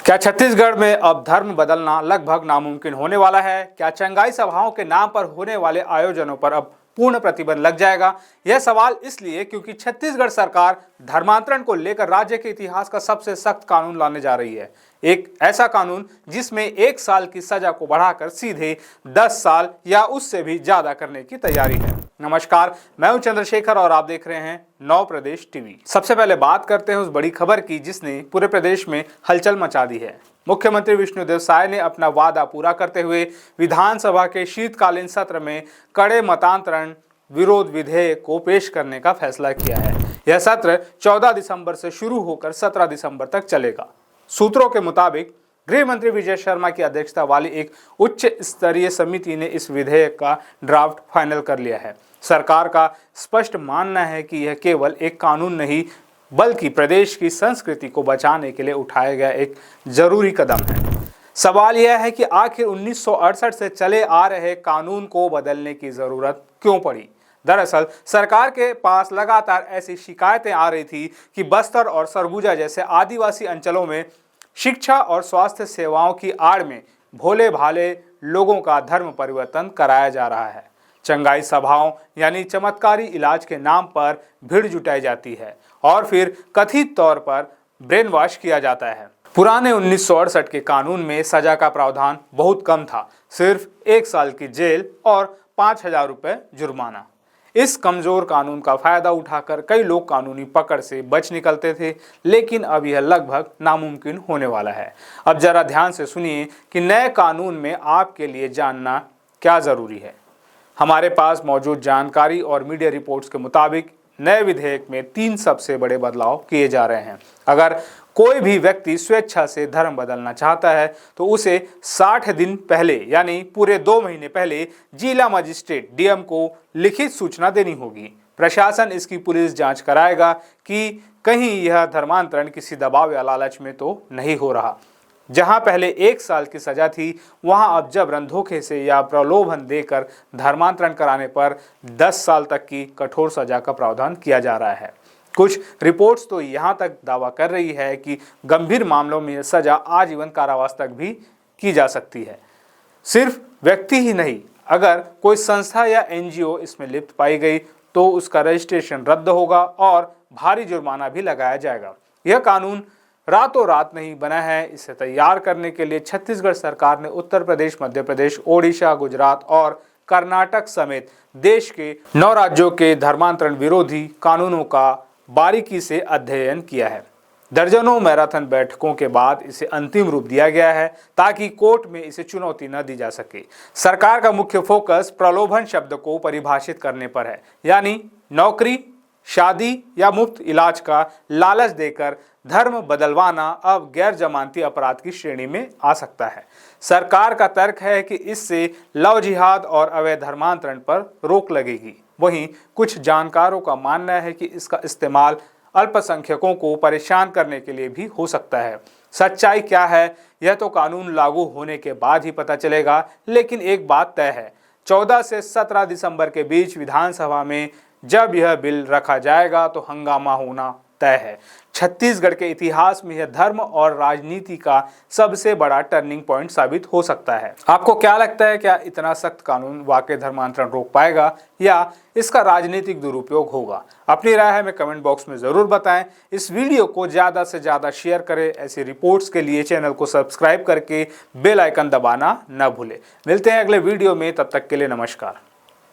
क्या छत्तीसगढ़ में अब धर्म बदलना लगभग नामुमकिन होने वाला है? क्या चंगाई सभाओं के नाम पर होने वाले आयोजनों पर अब पूर्ण प्रतिबंध लग जाएगा? यह सवाल इसलिए क्योंकि छत्तीसगढ़ सरकार धर्मांतरण को लेकर राज्य के इतिहास का सबसे सख्त कानून लाने जा रही है। एक ऐसा कानून जिसमें 1 साल की सजा को बढ़ाकर सीधे 10 साल या उससे भी ज्यादा करने की तैयारी है। नमस्कार, मैं हूं चंद्रशेखर और आप देख रहे हैं नौ प्रदेश टीवी। सबसे पहले बात करते हैं उस बड़ी खबर की जिसने पूरे प्रदेश में हलचल मचा दी है। मुख्यमंत्री विष्णुदेव साय ने अपना वादा पूरा करते हुए विधानसभा के शीतकालीन सत्र में कड़े मतांतरण विरोध विधेयक को पेश करने का फैसला किया है। यह सत्र 14 दिसंबर से शुरू होकर 17 दिसंबर तक चलेगा। सूत्रों के मुताबिक गृह मंत्री विजय शर्मा की अध्यक्षता वाली एक उच्च स्तरीय समिति ने इस विधेयक का ड्राफ्ट फाइनल कर लिया है। सरकार का स्पष्ट मानना है कि यह केवल एक कानून नहीं बल्कि प्रदेश की संस्कृति को बचाने के लिए उठाया गया एक जरूरी कदम है। सवाल यह है कि आखिर 1968 से चले आ रहे कानून को बदलने की जरूरत क्यों पड़ी? दरअसल सरकार के पास लगातार ऐसी शिकायतें आ रही थी कि बस्तर और सरगुजा जैसे आदिवासी अंचलों में शिक्षा और स्वास्थ्य सेवाओं की आड़ में भोले भाले लोगों का धर्म परिवर्तन कराया जा रहा है। चंगाई सभाओं यानी चमत्कारी इलाज के नाम पर भीड़ जुटाई जाती है और फिर कथित तौर पर ब्रेन वॉश किया जाता है। पुराने 1968 के कानून में सजा का प्रावधान बहुत कम था, सिर्फ 1 साल की जेल और 5,000 रुपए जुर्माना। इस कमजोर कानून का फायदा उठाकर कई लोग कानूनी पकड़ से बच निकलते थे, लेकिन अब यह लगभग नामुमकिन होने वाला है। अब जरा ध्यान से सुनिए कि नए कानून में आपके लिए जानना क्या जरूरी है। हमारे पास मौजूद जानकारी और मीडिया रिपोर्ट्स के मुताबिक नए विधेयक में 3 सबसे बड़े बदलाव किए जा रहे हैं। अगर कोई भी व्यक्ति स्वेच्छा से धर्म बदलना चाहता है तो उसे 60 दिन पहले यानी पूरे 2 महीने पहले जिला मजिस्ट्रेट डीएम को लिखित सूचना देनी होगी। प्रशासन इसकी पुलिस जांच कराएगा कि कहीं यह धर्मांतरण किसी दबाव या लालच में तो नहीं हो रहा। जहां पहले 1 साल की सजा थी, वहां अब जबरन धोखे से या प्रलोभन देकर धर्मांतरण कराने पर 10 साल तक की कठोर सजा का प्रावधान किया जा रहा है। कुछ रिपोर्ट्स तो यहां तक दावा कर रही है कि गंभीर मामलों में सजा आजीवन कारावास तक भी की जा सकती है। सिर्फ व्यक्ति ही नहीं, अगर कोई संस्था या एनजीओ इसमें लिप्त पाई गई तो उसका रजिस्ट्रेशन रद्द होगा और भारी जुर्माना भी लगाया जाएगा। यह कानून रातों रात नहीं बना है। इसे तैयार करने के लिए छत्तीसगढ़ सरकार ने उत्तर प्रदेश, मध्य प्रदेश, ओडिशा, गुजरात और कर्नाटक समेत देश के 9 राज्यों के धर्मांतरण विरोधी कानूनों का बारीकी से अध्ययन किया है। दर्जनों मैराथन बैठकों के बाद इसे अंतिम रूप दिया गया है ताकि कोर्ट में इसे चुनौती न दी जा सके। सरकार का मुख्य फोकस प्रलोभन शब्द को परिभाषित करने पर है, यानी नौकरी, शादी या मुफ्त इलाज का लालच देकर धर्म बदलवाना अब गैर जमानती अपराध की श्रेणी में आ सकता है। सरकार का तर्क है कि इससे लव जिहाद और अवैध धर्मांतरण पर रोक लगेगी। वहीं कुछ जानकारों का मानना है कि इसका इस्तेमाल अल्पसंख्यकों को परेशान करने के लिए भी हो सकता है। सच्चाई क्या है यह तो कानून लागू होने के बाद ही पता चलेगा, लेकिन एक बात तय है, 14 से 17 दिसंबर के बीच विधानसभा में जब यह बिल रखा जाएगा तो हंगामा होना तय है। छत्तीसगढ़ के इतिहास में यह धर्म और राजनीति का सबसे बड़ा टर्निंग पॉइंट साबित हो सकता है। आपको क्या लगता है, क्या इतना सख्त कानून वाकई धर्मांतरण रोक पाएगा या इसका राजनीतिक दुरुपयोग होगा? अपनी राय हमें कमेंट बॉक्स में जरूर बताएं। इस वीडियो को ज्यादा से ज्यादा शेयर करें। ऐसी रिपोर्ट्स के लिए चैनल को सब्सक्राइब करके बेल आइकन दबाना न भूलें। मिलते हैं अगले वीडियो में, तब तक के लिए नमस्कार।